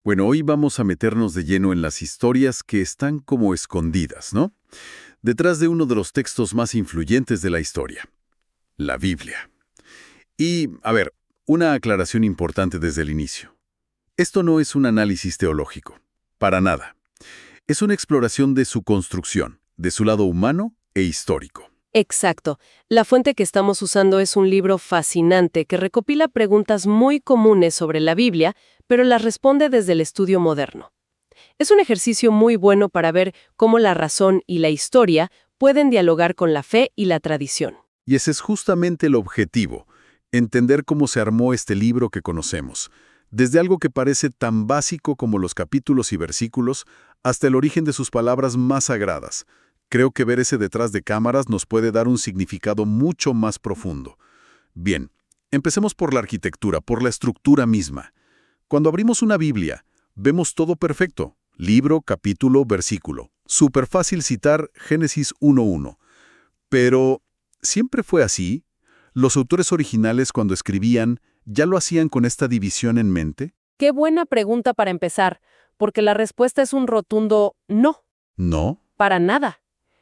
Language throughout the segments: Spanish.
Bueno, hoy vamos a meternos de lleno en las historias que están como escondidas, ¿no? Detrás de uno de los textos más influyentes de la historia, la Biblia. Y, a ver, una aclaración importante desde el inicio. Esto no es un análisis teológico, para nada. Es una exploración de su construcción, de su lado humano e histórico. Exacto. La fuente que estamos usando es un libro fascinante que recopila preguntas muy comunes sobre la Biblia, pero las responde desde el estudio moderno. Es un ejercicio muy bueno para ver cómo la razón y la historia pueden dialogar con la fe y la tradición. Y ese es justamente el objetivo, entender cómo se armó este libro que conocemos, desde algo que parece tan básico como los capítulos y versículos, hasta el origen de sus palabras más sagradas. Creo que ver ese detrás de cámaras nos puede dar un significado mucho más profundo. Bien, empecemos por la arquitectura, por la estructura misma. Cuando abrimos una Biblia, vemos todo perfecto. Libro, capítulo, versículo. Súper fácil citar Génesis 1:1. Pero, ¿siempre fue así? ¿Los autores originales cuando escribían ya lo hacían con esta división en mente? Qué buena pregunta para empezar, porque la respuesta es un rotundo no, ¿No? para nada.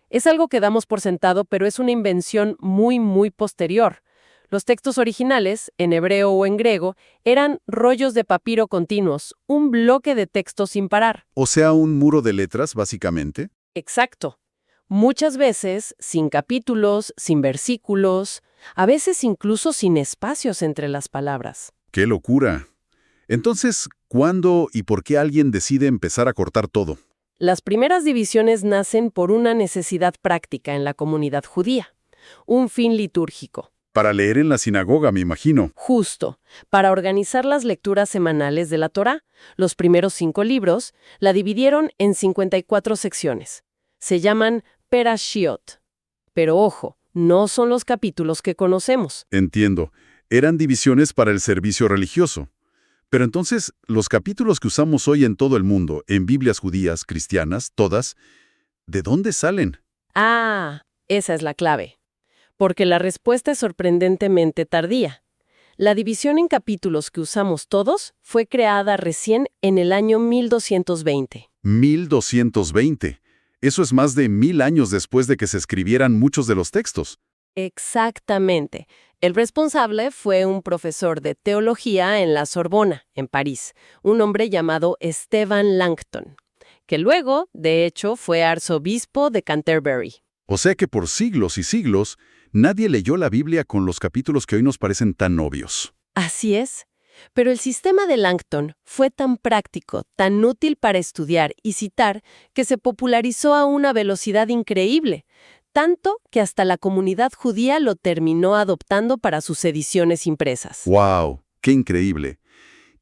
Es algo que damos por sentado, pero es una invención muy posterior. Los textos originales, en hebreo o en griego, eran rollos de papiro continuos, un bloque de texto sin parar. O sea, un muro de letras, básicamente. Exacto. Muchas veces sin capítulos, sin versículos, a veces incluso sin espacios entre las palabras. ¡Qué locura! Entonces, ¿cuándo y por qué alguien decide empezar a cortar todo? Las primeras divisiones nacen por una necesidad práctica en la comunidad judía, un fin litúrgico. Para leer en la sinagoga, me imagino. Justo, para organizar las lecturas semanales de la Torá, los primeros 5 libros la dividieron en 54 secciones. Se llaman Perashiot. Pero ojo, no son los capítulos que conocemos. Entiendo. Eran divisiones para el servicio religioso. Pero entonces, los capítulos que usamos hoy en todo el mundo, en Biblias judías, cristianas, todas, ¿de dónde salen? Ah, esa es la clave. Porque la respuesta es sorprendentemente tardía. La división en capítulos que usamos todos fue creada recién en el año 1220. 1220. Eso es más de 1000 años después de que se escribieran muchos de los textos. Exactamente. El responsable fue un profesor de teología en la Sorbona, en París, un hombre llamado Esteban Langton, que luego, de hecho, fue arzobispo de Canterbury. O sea que por siglos y siglos, nadie leyó la Biblia con los capítulos que hoy nos parecen tan obvios. Así es. Pero el sistema de Langton fue tan práctico, tan útil para estudiar y citar, que se popularizó a una velocidad increíble, tanto que hasta la comunidad judía lo terminó adoptando para sus ediciones impresas. ¡Wow! ¡Qué increíble!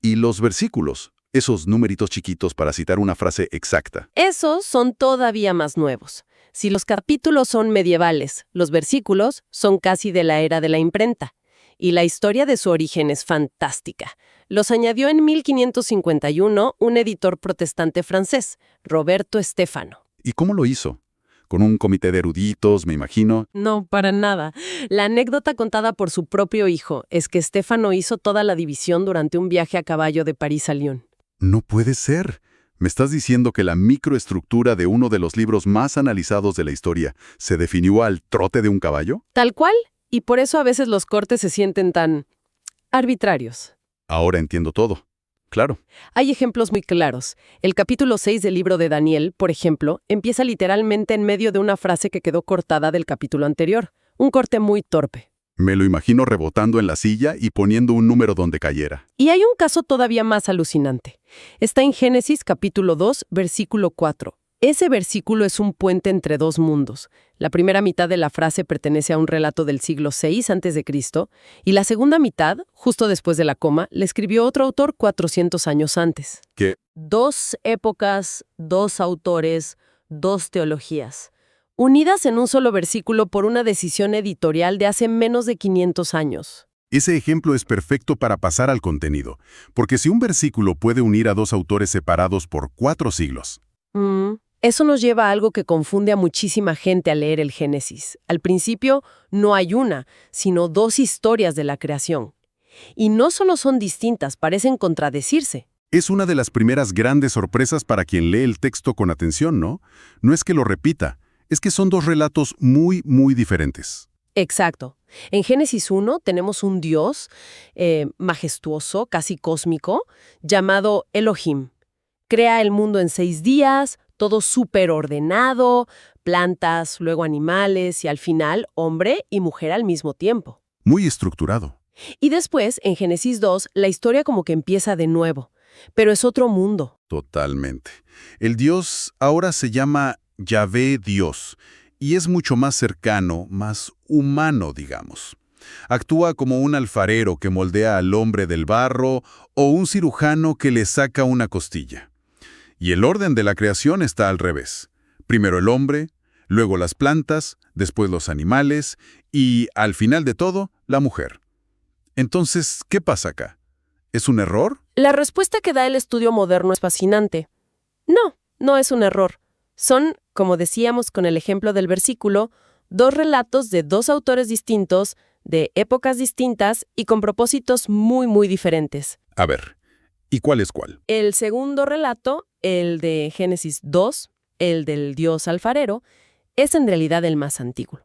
Y los versículos, esos numeritos chiquitos para citar una frase exacta. Esos son todavía más nuevos. Si los capítulos son medievales, los versículos son casi de la era de la imprenta. Y la historia de su origen es fantástica. Los añadió en 1551 un editor protestante francés, Roberto Stefano. ¿Y cómo lo hizo? Con un comité de eruditos, me imagino. No, para nada. La anécdota contada por su propio hijo es que Stefano hizo toda la división durante un viaje a caballo de París a Lyon. No puede ser. ¿Me estás diciendo que la microestructura de uno de los libros más analizados de la historia se definió al trote de un caballo? Tal cual, y por eso a veces los cortes se sienten tan arbitrarios. Ahora entiendo todo. Claro. Hay ejemplos muy claros. El capítulo 6 del libro de Daniel, por ejemplo, empieza literalmente en medio de una frase que quedó cortada del capítulo anterior. Un corte muy torpe. Me lo imagino rebotando en la silla y poniendo un número donde cayera. Y hay un caso todavía más alucinante. Está en Génesis capítulo 2, versículo 4. Ese versículo es un puente entre dos mundos. La primera mitad de la frase pertenece a un relato del siglo VI a.C. y la segunda mitad, justo después de la coma, le escribió otro autor 400 años antes. ¿Qué? 2 épocas, 2 autores, 2 teologías, unidas en un solo versículo por una decisión editorial de hace menos de 500 años. Ese ejemplo es perfecto para pasar al contenido, porque si un versículo puede unir a dos autores separados por 4 siglos. Eso nos lleva a algo que confunde a muchísima gente al leer el Génesis. Al principio, no hay una, sino 2 historias de la creación. Y no solo son distintas, parecen contradecirse. Es una de las primeras grandes sorpresas para quien lee el texto con atención, ¿no? No es que lo repita, es que son dos relatos muy, muy diferentes. Exacto. En Génesis 1 tenemos un Dios majestuoso, casi cósmico, llamado Elohim. Crea el mundo en 6 días, todo súper ordenado, plantas, luego animales y al final hombre y mujer al mismo tiempo. Muy estructurado. Y después, en Génesis 2, la historia como que empieza de nuevo, pero es otro mundo. Totalmente. El Dios ahora se llama Yahvé Dios y es mucho más cercano, más humano, digamos. Actúa como un alfarero que moldea al hombre del barro o un cirujano que le saca una costilla. Y el orden de la creación está al revés. Primero el hombre, luego las plantas, después los animales y, al final de todo, la mujer. Entonces, ¿qué pasa acá? ¿Es un error? La respuesta que da el estudio moderno es fascinante. No, no es un error. Son, como decíamos con el ejemplo del versículo, dos relatos de dos autores distintos, de épocas distintas y con propósitos muy, muy diferentes. A ver, ¿y cuál es cuál? El segundo relato, el de Génesis 2, el del dios alfarero, es en realidad el más antiguo.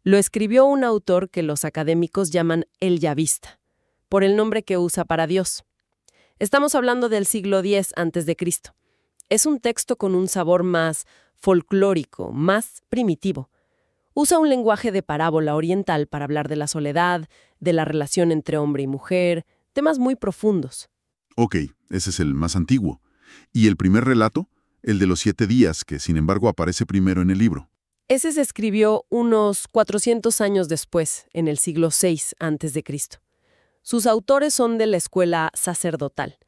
Lo escribió un autor que los académicos llaman el Yavista, por el nombre que usa para Dios. Estamos hablando del siglo X a.C. Es un texto con un sabor más folclórico, más primitivo. Usa un lenguaje de parábola oriental para hablar de la soledad, de la relación entre hombre y mujer, temas muy profundos. Ok, ese es el más antiguo. ¿Y el primer relato? El de los 7 días, que sin embargo aparece primero en el libro. Ese se escribió unos 400 años después, en el siglo VI a.C. Sus autores son de la escuela sacerdotal.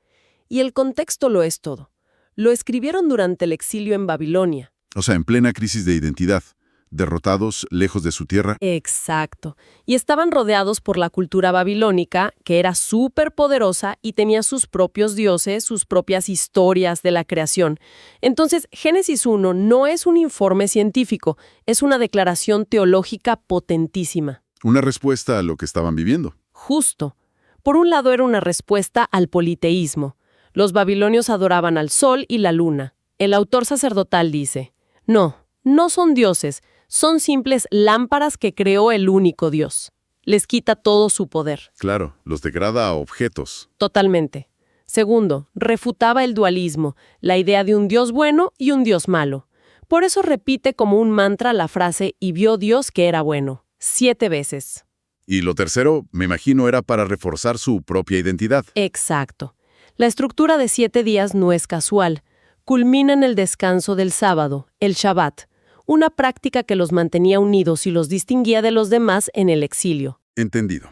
Y el contexto lo es todo. Lo escribieron durante el exilio en Babilonia. O sea, en plena crisis de identidad, derrotados, lejos de su tierra. Exacto. Y estaban rodeados por la cultura babilónica, que era súper poderosa y tenía sus propios dioses, sus propias historias de la creación. Entonces, Génesis 1 no es un informe científico, es una declaración teológica potentísima. Una respuesta a lo que estaban viviendo. Justo. Por un lado era una respuesta al politeísmo. Los babilonios adoraban al sol y la luna. El autor sacerdotal dice, no son dioses, son simples lámparas que creó el único Dios. Les quita todo su poder. Claro, los degrada a objetos. Totalmente. Segundo, refutaba el dualismo, la idea de un Dios bueno y un Dios malo. Por eso repite como un mantra la frase «y vio Dios que era bueno», 7 veces. Y lo tercero, me imagino, era para reforzar su propia identidad. Exacto. La estructura de 7 días no es casual. Culmina en el descanso del sábado, el Shabbat, una práctica que los mantenía unidos y los distinguía de los demás en el exilio. Entendido.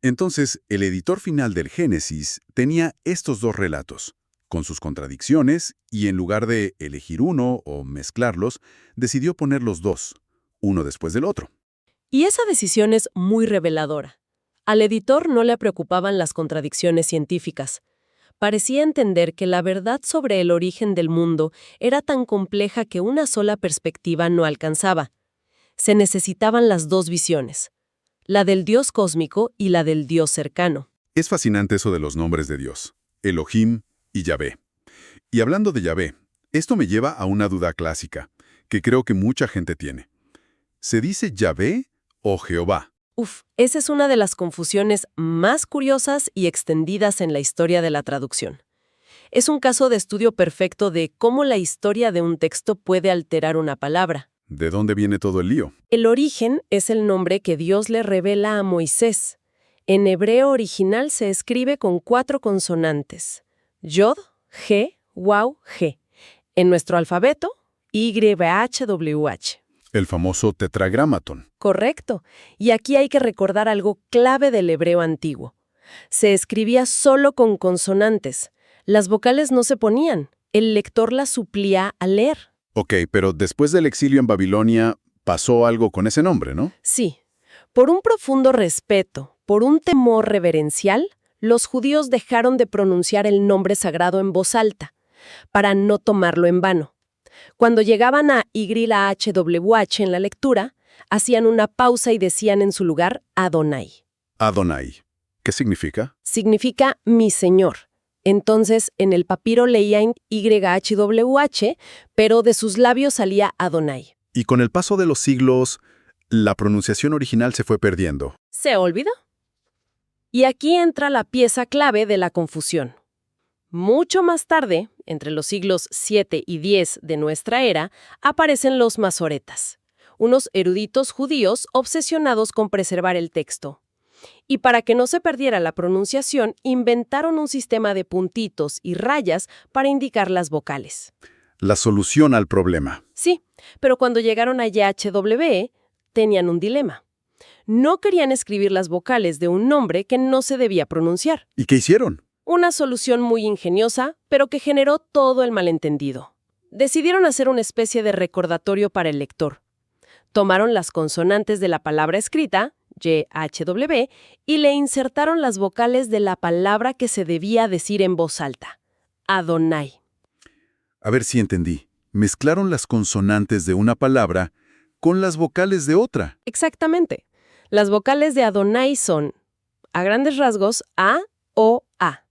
Entonces, el editor final del Génesis tenía estos dos relatos, con sus contradicciones, y en lugar de elegir uno o mezclarlos, decidió poner los dos, uno después del otro. Y esa decisión es muy reveladora. Al editor no le preocupaban las contradicciones científicas. Parecía entender que la verdad sobre el origen del mundo era tan compleja que una sola perspectiva no alcanzaba. Se necesitaban las dos visiones, la del Dios cósmico y la del Dios cercano. Es fascinante eso de los nombres de Dios, Elohim y Yahvé. Y hablando de Yahvé, esto me lleva a una duda clásica, que creo que mucha gente tiene. ¿Se dice Yahvé o Jehová? Esa es una de las confusiones más curiosas y extendidas en la historia de la traducción. Es un caso de estudio perfecto de cómo la historia de un texto puede alterar una palabra. ¿De dónde viene todo el lío? El origen es el nombre que Dios le revela a Moisés. En hebreo original se escribe con 4 consonantes: Yod, G, Waw, G. En nuestro alfabeto, YHWH. El famoso tetragramatón. Correcto. Y aquí hay que recordar algo clave del hebreo antiguo. Se escribía solo con consonantes. Las vocales no se ponían. El lector las suplía al leer. Ok, pero después del exilio en Babilonia, pasó algo con ese nombre, ¿no? Sí. Por un profundo respeto, por un temor reverencial, los judíos dejaron de pronunciar el nombre sagrado en voz alta, para no tomarlo en vano. Cuando llegaban a YHWH en la lectura, hacían una pausa y decían en su lugar Adonai. Adonai. ¿Qué significa? Significa mi Señor. Entonces, en el papiro leían YHWH, pero de sus labios salía Adonai. Y con el paso de los siglos, la pronunciación original se fue perdiendo. ¿Se olvidó? Y aquí entra la pieza clave de la confusión. Mucho más tarde, entre los siglos 7 y 10 de nuestra era, aparecen los masoretas, unos eruditos judíos obsesionados con preservar el texto. Y para que no se perdiera la pronunciación, inventaron un sistema de puntitos y rayas para indicar las vocales. La solución al problema. Sí, pero cuando llegaron a YHWH, tenían un dilema. No querían escribir las vocales de un nombre que no se debía pronunciar. ¿Y qué hicieron? Una solución muy ingeniosa, pero que generó todo el malentendido. Decidieron hacer una especie de recordatorio para el lector. Tomaron las consonantes de la palabra escrita, YHWH, y le insertaron las vocales de la palabra que se debía decir en voz alta, Adonai. A ver si entendí. Mezclaron las consonantes de una palabra con las vocales de otra. Exactamente. Las vocales de Adonai son, a grandes rasgos, A o A.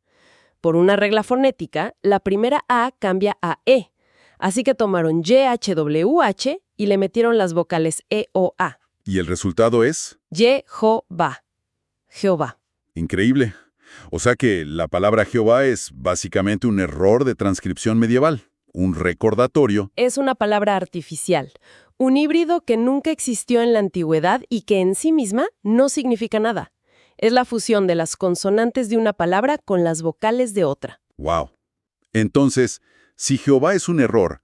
Por una regla fonética, la primera A cambia a E. Así que tomaron YHWH y le metieron las vocales E o A. ¿Y el resultado es? Jehová. Jehová. Increíble. O sea que la palabra Jehová es básicamente un error de transcripción medieval, un recordatorio. Es una palabra artificial, un híbrido que nunca existió en la antigüedad y que en sí misma no significa nada. Es la fusión de las consonantes de una palabra con las vocales de otra. ¡Wow! Entonces, si Jehová es un error,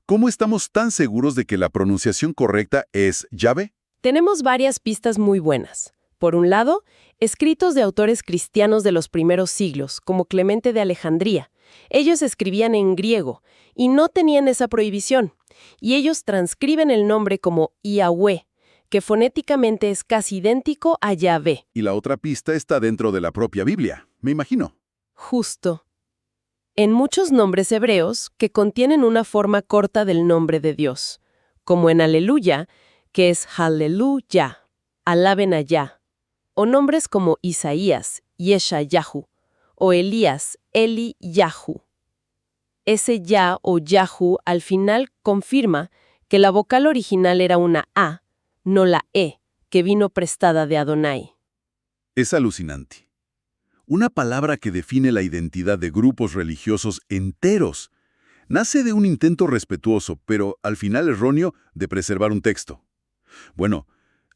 ¿cómo estamos tan seguros de que la pronunciación correcta es Yahvé? Tenemos varias pistas muy buenas. Por un lado, escritos de autores cristianos de los primeros siglos, como Clemente de Alejandría. Ellos escribían en griego y no tenían esa prohibición. Y ellos transcriben el nombre como Yahweh, que fonéticamente es casi idéntico a Yahvé. Y la otra pista está dentro de la propia Biblia, me imagino. Justo. En muchos nombres hebreos que contienen una forma corta del nombre de Dios, como en Aleluya, que es Haleluya, alaben a Yah, o nombres como Isaías, Yeshayahu, o Elías, Eli-Yahu. Ese Yah o Yahu al final confirma que la vocal original era una A, no la E, que vino prestada de Adonai. Es alucinante. Una palabra que define la identidad de grupos religiosos enteros. Nace de un intento respetuoso, pero al final erróneo, de preservar un texto. Bueno,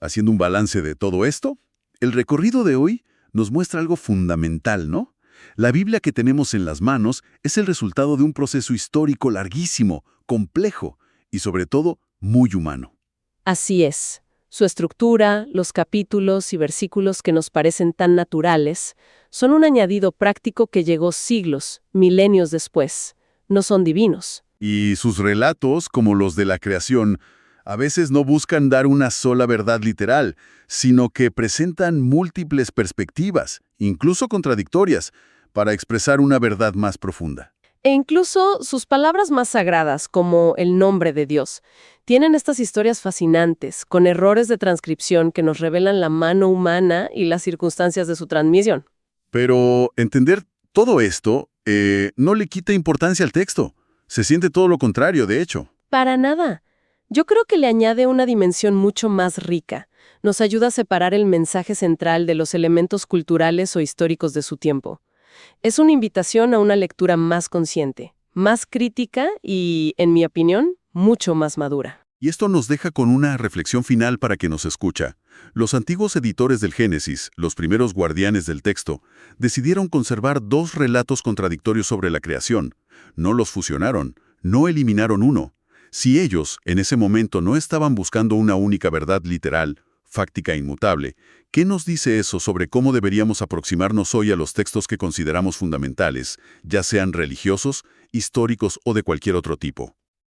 haciendo un balance de todo esto, el recorrido de hoy nos muestra algo fundamental, ¿no? La Biblia que tenemos en las manos es el resultado de un proceso histórico larguísimo, complejo y sobre todo muy humano. Así es. Su estructura, los capítulos y versículos que nos parecen tan naturales, son un añadido práctico que llegó siglos, milenios después. No son divinos. Y sus relatos, como los de la creación, a veces no buscan dar una sola verdad literal, sino que presentan múltiples perspectivas, incluso contradictorias, para expresar una verdad más profunda. E incluso sus palabras más sagradas, como el nombre de Dios, tienen estas historias fascinantes, con errores de transcripción que nos revelan la mano humana y las circunstancias de su transmisión. Pero entender todo esto no le quita importancia al texto. Se siente todo lo contrario, de hecho. Para nada. Yo creo que le añade una dimensión mucho más rica. Nos ayuda a separar el mensaje central de los elementos culturales o históricos de su tiempo. Es una invitación a una lectura más consciente, más crítica y, en mi opinión, mucho más madura. Y esto nos deja con una reflexión final para quien nos escucha. Los antiguos editores del Génesis, los primeros guardianes del texto, decidieron conservar dos relatos contradictorios sobre la creación. No los fusionaron, no eliminaron uno. Si ellos, en ese momento, no estaban buscando una única verdad literal, fáctica e inmutable, ¿qué nos dice eso sobre cómo deberíamos aproximarnos hoy a los textos que consideramos fundamentales, ya sean religiosos, históricos o de cualquier otro tipo?